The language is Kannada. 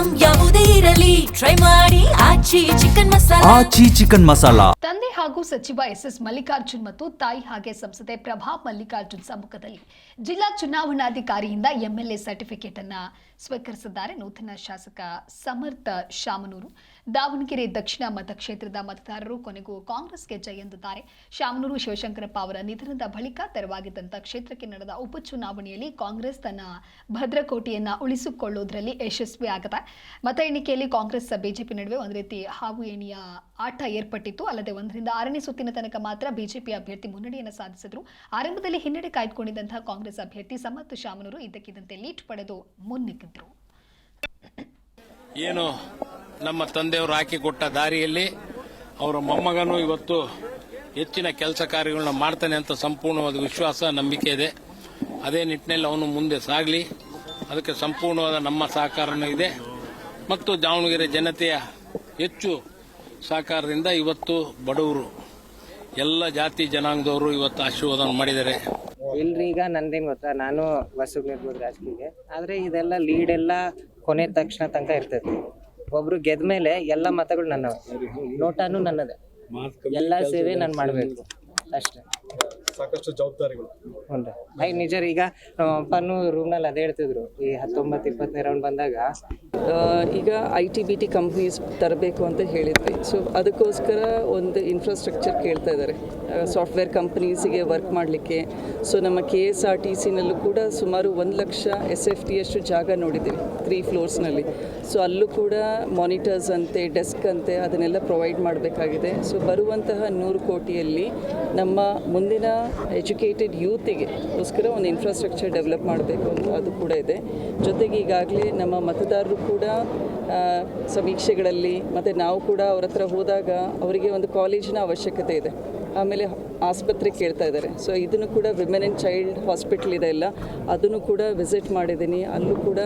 ಐಟಂ ಯಾವುದೇ ಇರಲಿ ಟ್ರೈ ಮಾಡಿ ಆಚಿ ಚಿಕನ್ ಮಸಾಲಾ. ತಂದೆ ಹಾಗೂ ಸಚಿವ ಎಸ್ ಮಲ್ಲಿಕಾರ್ಜುನ್ ಮತ್ತು ತಾಯಿ ಹಾಗೆ ಸಂಸದೆ ಪ್ರಭಾ ಮಲ್ಲಿಕಾರ್ಜುನ್ ಸಮ್ಮುಖದಲ್ಲಿ ಜಿಲ್ಲಾ ಚುನಾವಣಾಧಿಕಾರಿಯಿಂದ ಎಂಎಲ್ಎ ಸರ್ಟಿಫಿಕೇಟ್ ಅನ್ನ ಸ್ವೀಕರಿಸಿದ್ದಾರೆ ನೂತನ ಶಾಸಕ ಸಮರ್ಥ ಶಾಮನೂರು. ದಾವಣಗೆರೆ ದಕ್ಷಿಣ ಮತಕ್ಷೇತ್ರದ ಮತದಾರರು ಕೊನೆಗೂ ಕಾಂಗ್ರೆಸ್ಗೆ ಜೈ ಎಂದಿದ್ದಾರೆ. ಶಾಮನೂರು ಶಿವಶಂಕರಪ್ಪ ಅವರ ನಿಧನದ ಬಳಿಕ ತೆರವಾಗಿದ್ದಂಥ ಕ್ಷೇತ್ರಕ್ಕೆ ನಡೆದ ಉಪಚುನಾವಣೆಯಲ್ಲಿ ಕಾಂಗ್ರೆಸ್ ತನ್ನ ಭದ್ರಕೋಟೆಯನ್ನ ಉಳಿಸಿಕೊಳ್ಳುವುದರಲ್ಲಿ ಯಶಸ್ವಿಯಾಗಿದೆ. ಮತ ಎಣಿಕೆಯಲ್ಲಿ ಕಾಂಗ್ರೆಸ್ ಬಿಜೆಪಿ ನಡುವೆ ಒಂದು ರೀತಿ ಹಾವು ಏಣಿಯ ಆಟ ಏರ್ಪಟ್ಟಿತ್ತು. ಅಲ್ಲದೆ 1ರಿಂದ 6ನೇ ಸುತ್ತಿನ ತನಕ ಮಾತ್ರ ಬಿಜೆಪಿ ಅಭ್ಯರ್ಥಿ ಮುನ್ನಡೆಯನ್ನು ಸಾಧಿಸಿದ್ರು. ಆರಂಭದಲ್ಲಿ ಹಿನ್ನಡೆ ಕಾಯ್ದುಕೊಂಡಿದ್ದಂತಹ ಕಾಂಗ್ರೆಸ್ ಅಭ್ಯರ್ಥಿ ಸಮರ್ಥ ಶಾಮನೂರು ಇದ್ದಕ್ಕಿದ್ದಂತೆ ಲೀಡ್ ಪಡೆದು ಮುನ್ನುಗ್ಗಿದ್ರು. ಏನು ನಮ್ಮ ತಂದೆಯವರು ಹಾಕಿಕೊಟ್ಟ ದಾರಿಯಲ್ಲಿ ಅವರ ಮೊಮ್ಮಗನು ಇವತ್ತು ಹೆಚ್ಚಿನ ಕೆಲಸ ಕಾರ್ಯಗಳನ್ನ ಮಾಡ್ತಾನೆ ಅಂತ ಸಂಪೂರ್ಣವಾದ ವಿಶ್ವಾಸ, ನಂಬಿಕೆ ಇದೆ. ಅದೇ ನಿಟ್ಟಿನಲ್ಲಿ ಅವನು ಮುಂದೆ ಸಾಗಲಿ, ಅದಕ್ಕೆ ಸಂಪೂರ್ಣವಾದ ನಮ್ಮ ಸಹಕಾರನೂ ಇದೆ. ಮತ್ತು ದಾವಣಗೆರೆ ಜನತೆಯ ಹೆಚ್ಚು ಸಹಕಾರದಿಂದ ಇವತ್ತು ಬಡವರು ಎಲ್ಲ ಜಾತಿ ಜನಾಂಗದವರು ಇವತ್ತು ಆಶೀರ್ವಾದ ಮಾಡಿದ್ದಾರೆ. ಇಲ್ರಿ, ಈಗ ನಂದೇನು ಗೊತ್ತಾ, ನಾನು ಹೊಸಬ್ನಿರ್ಬೋದು ರಾಜಕೀಯಕ್ಕೆ, ಆದರೆ ಇದೆಲ್ಲ ಲೀಡ್ ಎಲ್ಲ ಕೊನೆ ತಕ್ಷಣ ತನಕ ಇರ್ತೈತಿ. ಒಬ್ರು ಗೆದ್ದ ಮೇಲೆ ಎಲ್ಲ ಮತಗಳು ನನ್ನವು, ನೋಟಾನು ನನ್ನದೇ, ಎಲ್ಲ ಸೇವೆ ನಾನು ಮಾಡಬೇಕು ಅಷ್ಟೇ. ಸಾಕಷ್ಟು ಜವಾಬ್ದಾರಿಗಳು. ಹ್ಞೂ ನಿಜ ರೀ. ಈಗ ಅಪ್ಪನೂ ರೂಮ್ನಲ್ಲಿ ಅದೇ ಹೇಳ್ತಿದ್ರು, ಈ 19-20ನೇ ರೌಂಡ್ ಬಂದಾಗ ಈಗ IT-BT ಕಂಪ್ನೀಸ್ ತರಬೇಕು ಅಂತ ಹೇಳಿದ್ವಿ. ಸೊ ಅದಕ್ಕೋಸ್ಕರ ಒಂದು ಇನ್ಫ್ರಾಸ್ಟ್ರಕ್ಚರ್ ಕೇಳ್ತಾ ಇದ್ದಾರೆ ಸಾಫ್ಟ್ವೇರ್ ಕಂಪ್ನೀಸಿಗೆ ವರ್ಕ್ ಮಾಡಲಿಕ್ಕೆ. ಸೊ ನಮ್ಮ KSRTCನಲ್ಲೂ ಕೂಡ ಸುಮಾರು 1 ಲಕ್ಷ SFT ಅಷ್ಟು ಜಾಗ ನೋಡಿದ್ದೀವಿ 3 ಫ್ಲೋರ್ಸ್ನಲ್ಲಿ. ಸೊ ಅಲ್ಲೂ ಕೂಡ ಮಾನಿಟರ್ಸ್ ಅಂತೆ, ಡೆಸ್ಕ್ ಅಂತೆ ಅದನ್ನೆಲ್ಲ ಪ್ರೊವೈಡ್ ಮಾಡಬೇಕಾಗಿದೆ. ಸೊ ಬರುವಂತಹ 100 ಕೋಟಿಯಲ್ಲಿ ನಮ್ಮ ಮುಂದಿನ ಎಜುಕೇಟೆಡ್ ಯೂತಿಗೆಗೋಸ್ಕರ ಒಂದು ಇನ್ಫ್ರಾಸ್ಟ್ರಕ್ಚರ್ ಡೆವಲಪ್ ಮಾಡಬೇಕು ಅಂತ ಅದು ಕೂಡ ಇದೆ. ಜೊತೆಗೆ ಈಗಾಗಲೇ ನಮ್ಮ ಮತದಾರರು ಕೂಡ ಸಮೀಕ್ಷೆಗಳಲ್ಲಿ ಮತ್ತು ನಾವು ಕೂಡ ಅವ್ರ ಹತ್ರ ಹೋದಾಗ ಅವರಿಗೆ ಒಂದು ಕಾಲೇಜಿನ ಅವಶ್ಯಕತೆ ಇದೆ, ಆಮೇಲೆ ಆಸ್ಪತ್ರೆ ಕೇಳ್ತಾ ಇದ್ದಾರೆ. ಸೊ ಇದನ್ನು ಕೂಡ ವಿಮೆನ್ ಆ್ಯಂಡ್ ಚೈಲ್ಡ್ ಹಾಸ್ಪಿಟಲ್ ಇದೆ, ಎಲ್ಲ ಅದನ್ನು ಕೂಡ ವಿಸಿಟ್ ಮಾಡಿದ್ದೀನಿ. ಅಲ್ಲೂ ಕೂಡ